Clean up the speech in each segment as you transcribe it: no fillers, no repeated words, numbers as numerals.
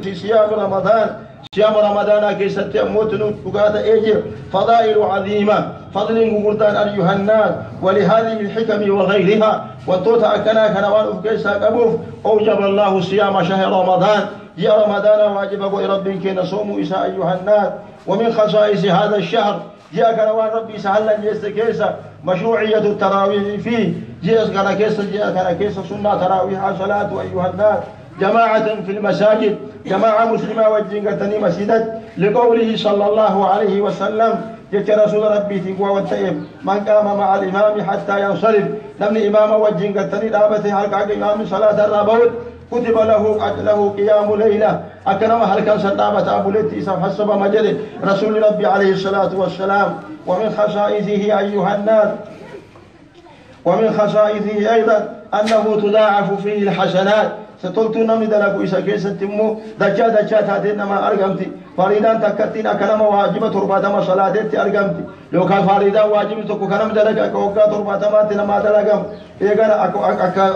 في صيام رمضان صيام رمضان كيست أموتن وقاد إيجر فضائل عظيمة فضل قردان أيها الناس ولهذه الحكم وغيرها وانتوتا كنوان كيسا قبوف أوجب الله صيام شهر رمضان يا رمضان واجب ربك نصوم إساء أيها الناس ومن خصائص هذا الشهر جاء كنوان ربي سهلا يستكيسا مشروعية التراويح فيه جاء كنكيسا سنة تراويح صلاة أيها الناس جماعة في المساجد جماعة مسلمة وجنة مسجدت لقوله صلى الله عليه وسلم جاء رسول ربي تقوى والتئب من قام مع الإمام حتى ينصرف لمن إمام وجنة دابته حلقة إمام صلاة الرابوت كتب له قيام ليلة أكرم هل كان صدابة أبو لتي حسب مجد رسول ربي عليه الصلاة والسلام ومن خصائصه أيها الناس ومن خصائصه أيضا أنه تضاعف فيه الحسنات ستلتو نمي دلقو إسا كيسا تمو دجا تاتين ما أرقمتي فريدان تكتين أكلم واجبة ترباتما صلاة أرقمتي لو كان فريدان واجبة تكو كنم دلقا كوكا ترباتما تنما دلقم إيقان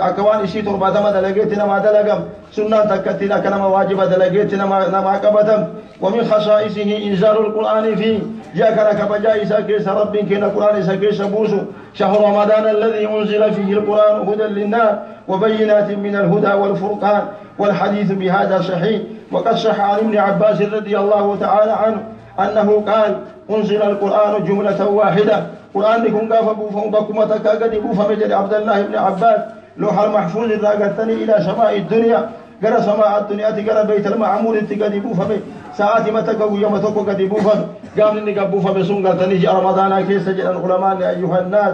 أكوان إسي ترباتما دلقيتنا ما دلقم سنان تكتين أكلم واجبة دلقيتنا ما قبتم ومن خصائصه إنزال القرآن فيه جاء كان كبجا إسا كيسا رب كينا قرآن إسا كيسا بوسو شهر رمضان الذي أنزل فيه القرآن هدى للناس وبينات من الهدى والفرقان والحديث بهذا صحيح وقد صح عن ابن عباس رضي الله تعالى عنه أنه قال أنزل القرآن جملة واحدة قرآن لكم قاف بوفهم بكم تكاقد بوفهم جل عبد الله بن عباس لوح المحفوظ إذا قلتني إلى سماء الدنيا قرى سماء الدنيا قرى بيت المعمور تقد بوفهم ساعات ما تقو يوم تقو قد بوفهم قام لني قبوفهم سن قلتني جاء رمضان كيس جل العلماء أيها الناس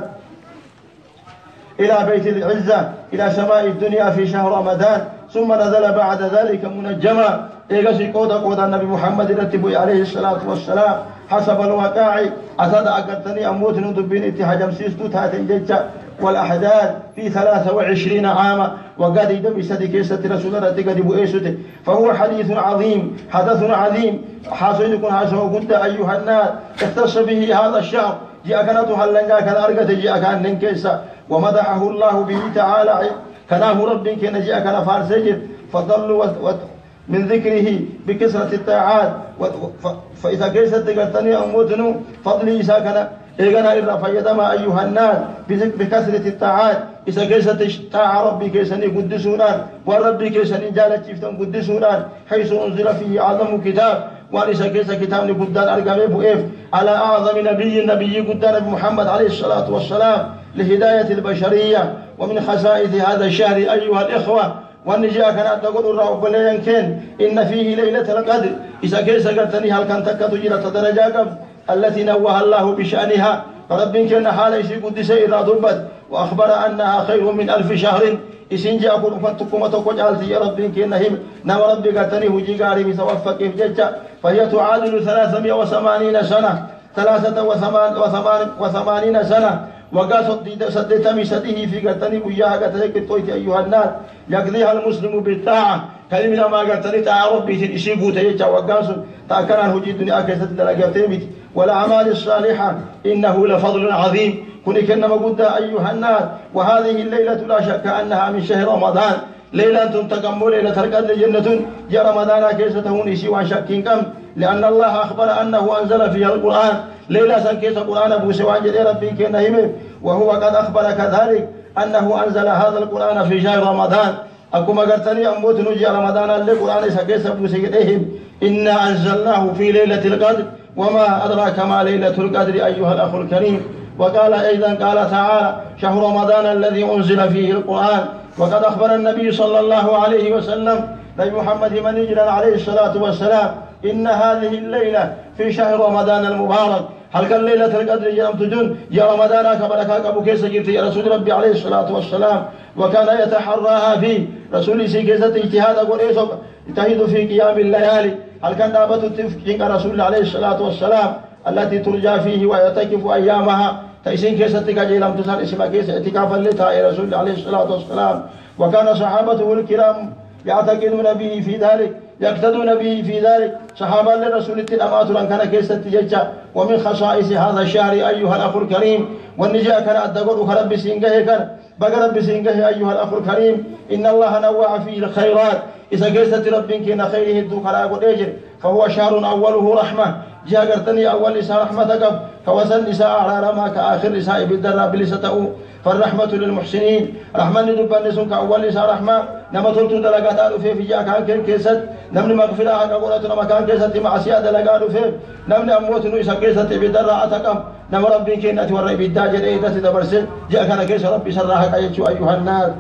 إلى بيت العزة إلى سماء الدنيا في شهر رمضان ثم نزل بعد ذلك منجما إيغسي قودا النبي محمد رتب عليه الصلاة والسلام حسب الواقع أسد أقدتني أموت ندبين اتحاجم سيستو تاتين جيجا والأحداث في 23 عاما وقد يدم إسدي كيسة رسول الله قد بؤيسته فهو حديث عظيم حدث عظيم حاصلكم هذا قد أيها الناس اختص به هذا الشهر جاء كانت هلنجا كان أرقت جاء كان ننكيسا ومدحه الله به تعالى كناه ربي كان جاء كان فارسجد فضلوا من ذكره بكسرة الطاعات فإذا كيست قلتني أموتنو فضلي إذا كان إيغانا إلا فيدما أيها الناس بكسرة الطاعات إذا كيست طاع ربي كيسني قدسونان وربي كيسني جالت شفتن قدسونان حيث أنزل فيه أعظم كتاب وإذا كيس كتاب قدان أرقامي بؤيف على أعظم نبي قدان محمد عليه الصلاة والسلام لهداية البشرية ومن خصائص هذا الشهر أيها الإخوة والنجاة كانت تقول الرب لين كان إن فيه ليلة القدر إذا كيس قلتني هل كانت تجيرة درجات التي نوه الله بشأنها فرب كان حال يشي قدس إذا ضربت وأخبر أنها خير من 1000 شهر إسن جاءكم فانتكم تقول يا رب كأنهم نام ربي قتني هجي قاري بتوفق بججة فهي تعادل 380 سنة 83 سنة وقاصد سدتمي سده في قتني وياها قتني كتويت أيها الناس يقضيها المسلم بالطاعة كلمة ما قتني تعا ربي تنشيبه تيجا وقاصد تأكنا هجي الدنيا كيست دلقاتيمت والأعمال الصالحة إنه لفضل عظيم كن كنما قد أيها الناس وهذه الليلة لا شك أنها من شهر رمضان ليلة تقم ليلة القدر جنة يا رمضان كيستهون سوى شك كم لأن الله أخبر أنه أنزل فيها القرآن ليلة كيس القرآن أبو سوى جدي ربي كنهم وهو قد أخبر كذلك أنه أنزل هذا القرآن في شهر رمضان أكما قرتني أموت نجي رمضان القرآن سكيس أبو سيدهم إنا أنزلناه في ليلة القدر وما أدراك ما ليلة القدر أيها الأخ الكريم وقال أيضا قال تعالى شهر رمضان الذي أنزل فيه القرآن وقد أخبر النبي صلى الله عليه وسلم نبي محمد من يجرى عليه الصلاة والسلام إن هذه الليلة في شهر رمضان المبارك هل كان ليلة القدر يوم تجون يا رمضان كبرك أبو كيس جبت يا رسول ربي عليه الصلاة والسلام وكان يتحراها فيه رسول سيكيزة اجتهاد أقول يجتهد في قيام الليالي هل كان دابة تفكيك رسول عليه الصلاة والسلام التي ترجى فيه ويعتكف أيامها تيسين كيسة تكاجي لم تسال اسمها كيسة اعتكافا لتا رسول عليه الصلاة والسلام وكان صحابته الكرام يعتقدون به في ذلك يقتدون به في ذلك صحابة للرسول التلامات لأن كان كيسة تججة ومن خصائص هذا الشهر أيها الأخ الكريم والنجاة كان أدقوا خرب سينجه كان بقرب سينجه أيها الأخ الكريم إن الله نوع فيه الخيرات إذا قيست ربك كنا خيره الدو خلاق الأجر فهو شهر أوله رحمة جاء قرتني أول إساء رحمتك كوزن إساء على رما كآخر إساء بالدرى بلستأو فالرحمة للمحسنين رحمة ندبان نسون كأول إساء رحمة نما تلتو دلقات آلو في جاء كان كن كيست نمني مغفرة حقا قولتنا مكان كيست معسيا دلقات في نمني أموت نويسا كيست بالدرى أتكم نما ربي كينة ورأي بالداجر إيدة دبرسل جاء كان كيس ربي سرها كيتشو أيها الناس